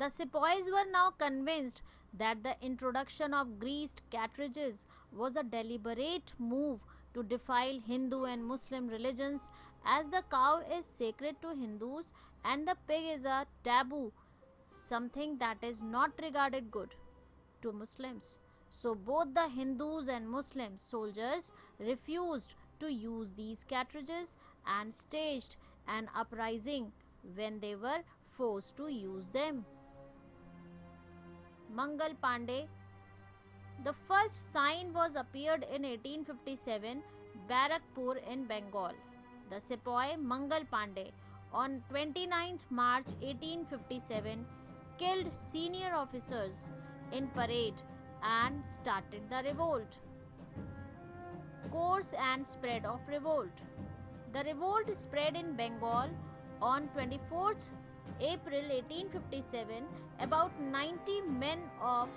The sepoys were now convinced that the introduction of greased cartridges was a deliberate move to defile Hindu and Muslim religions, as the cow is sacred to Hindus and the pig is a taboo, something that is not regarded good to Muslims. So both the Hindus and Muslim soldiers refused to use these cartridges and staged an uprising when they were forced to use them. Mangal Pandey. The first sign was appeared in 1857, Barakpur in Bengal. The sepoy Mangal Pandey on 29th March 1857 killed senior officers in parade and started the revolt. Course and spread of revolt. The revolt spread in Bengal on 24th April 1857. About 90 men of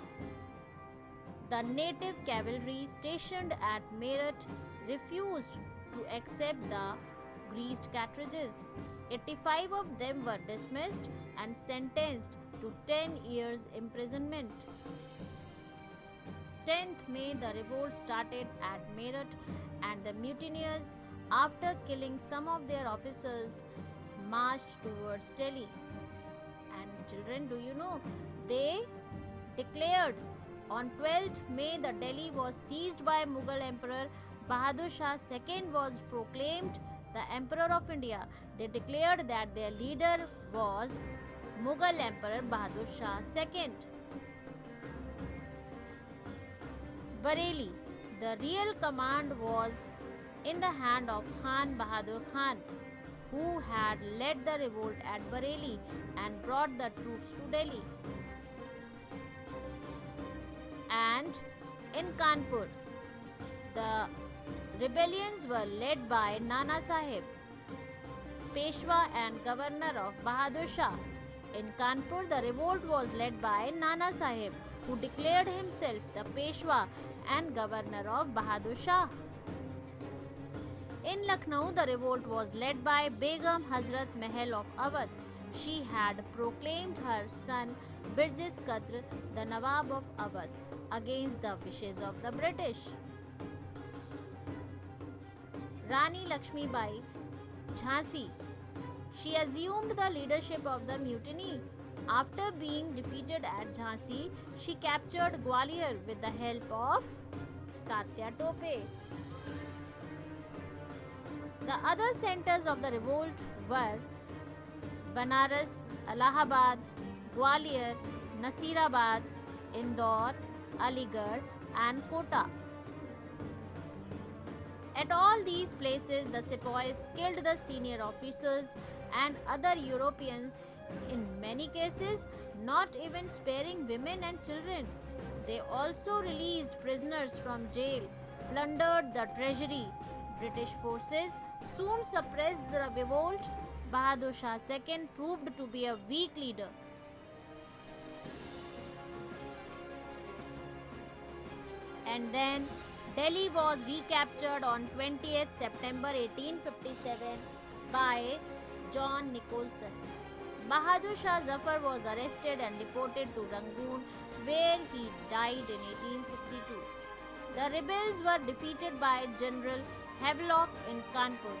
the native cavalry stationed at Meerut refused to accept the greased cartridges. 85 of them were dismissed and sentenced to 10 years imprisonment. 10th May, the revolt started at Meerut, and the mutineers, after killing some of their officers, marched towards Delhi. And children, do you know, they declared on 12th May the Delhi was seized by Mughal Emperor Bahadur Shah II was proclaimed the Emperor of India. They declared that their leader was Mughal Emperor Bahadur Shah II. Bareilly. The real command was in the hand of Khan Bahadur Khan, who had led the revolt at Bareilly and brought the troops to Delhi. And in Kanpur, the rebellions were led by Nana Sahib, Peshwa and governor of Bahadur Shah. In Kanpur, the revolt was led by Nana Sahib, who declared himself the Peshwa and governor of Bahadur Shah. In Lucknow, the revolt was led by Begum Hazrat Mahal of Awadh. She had proclaimed her son Birjis Qadr the Nawab of Awadh against the wishes of the British. Rani Lakshmi Bai, Jhansi. She assumed the leadership of the mutiny. After being defeated at Jhansi, she captured Gwalior with the help of Tatya Tope. The other centers of the revolt were Banaras, Allahabad, Gwalior, Nasirabad, Indore, Aligarh and Kota. At all these places, the sepoys killed the senior officers and other Europeans, in many cases not even sparing women and children. They also released prisoners from jail, plundered the treasury. British forces soon suppressed the revolt. Bahadur Shah II proved to be a weak leader. And then Delhi was recaptured on 20th September 1857 by John Nicholson. Bahadur Shah Zafar was arrested and deported to Rangoon, where he died in 1862. The rebels were defeated by General Havelock in Kanpur.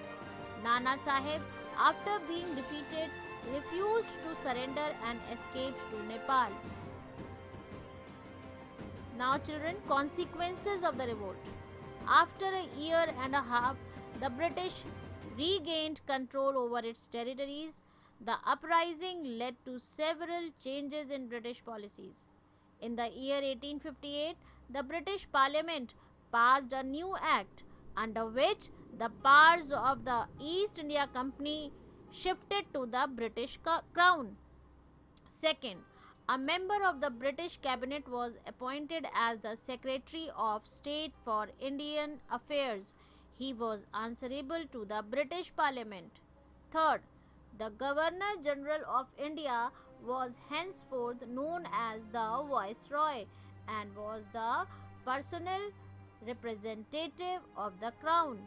Nana Sahib, after being defeated, refused to surrender and escaped to Nepal. Now children, consequences of the revolt. After a year and a half, the British regained control over its territories. The uprising led to several changes in British policies. In the year 1858, the British Parliament passed a new act under which the powers of the East India Company shifted to the British Crown. Second, a member of the British Cabinet was appointed as the Secretary of State for Indian Affairs. He was answerable to the British Parliament. Third, the Governor General of India was henceforth known as the Viceroy and was the personal representative of the Crown.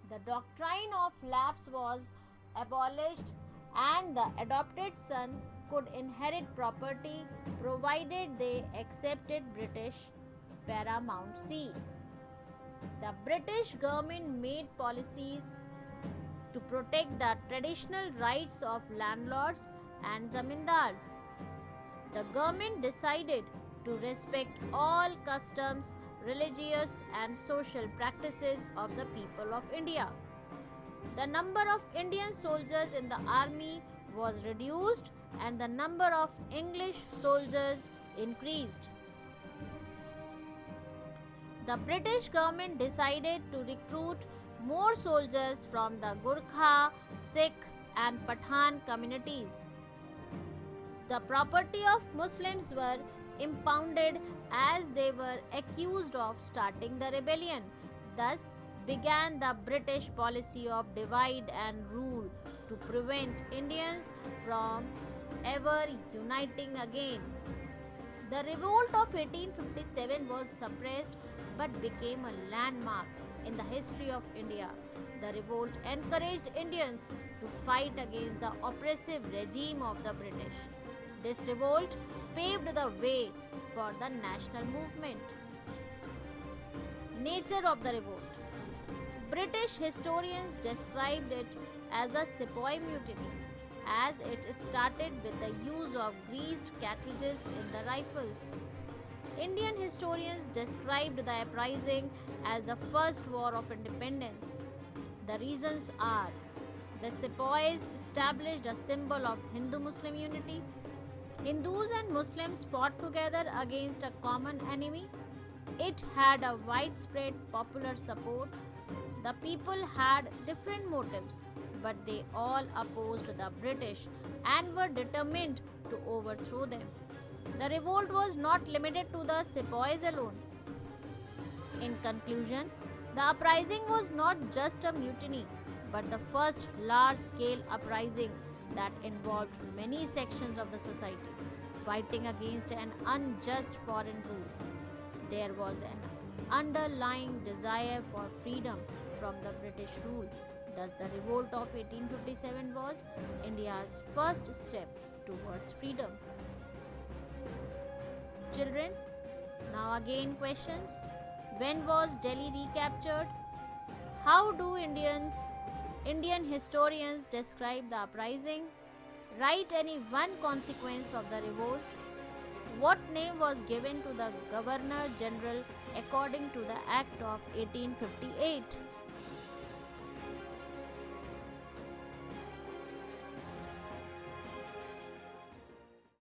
The doctrine of lapse was abolished and the adopted son could inherit property provided they accepted British paramountcy. The British government made policies to protect the traditional rights of landlords and zamindars. The government decided to respect all customs, religious and social practices of the people of India. The number of Indian soldiers in the army was reduced and the number of English soldiers increased. The British government decided to recruit more soldiers from the Gurkha, Sikh, and Pathan communities. The property of Muslims were impounded as they were accused of starting the rebellion. Thus began the British policy of divide and rule to prevent Indians from ever uniting again. The revolt of 1857 was suppressed but became a landmark in the history of India. The revolt encouraged Indians to fight against the oppressive regime of the British. This revolt paved the way for the national movement. Nature of the revolt. British historians described it as a sepoy mutiny, as it started with the use of greased cartridges in the rifles. Indian historians described the uprising as the first war of independence. The reasons are: the sepoys established a symbol of Hindu-Muslim unity. Hindus and Muslims fought together against a common enemy. It had a widespread popular support. The people had different motives, but they all opposed the British and were determined to overthrow them. The revolt was not limited to the sepoys alone. In conclusion, the uprising was not just a mutiny, but the first large-scale uprising that involved many sections of the society fighting against an unjust foreign rule. There was an underlying desire for freedom from the British rule. Thus, the revolt of 1857 was India's first step towards freedom. Children, now again questions. When was Delhi recaptured? How do Indian historians describe the uprising? Write any one consequence of the revolt. What name was given to the Governor General according to the Act of 1858?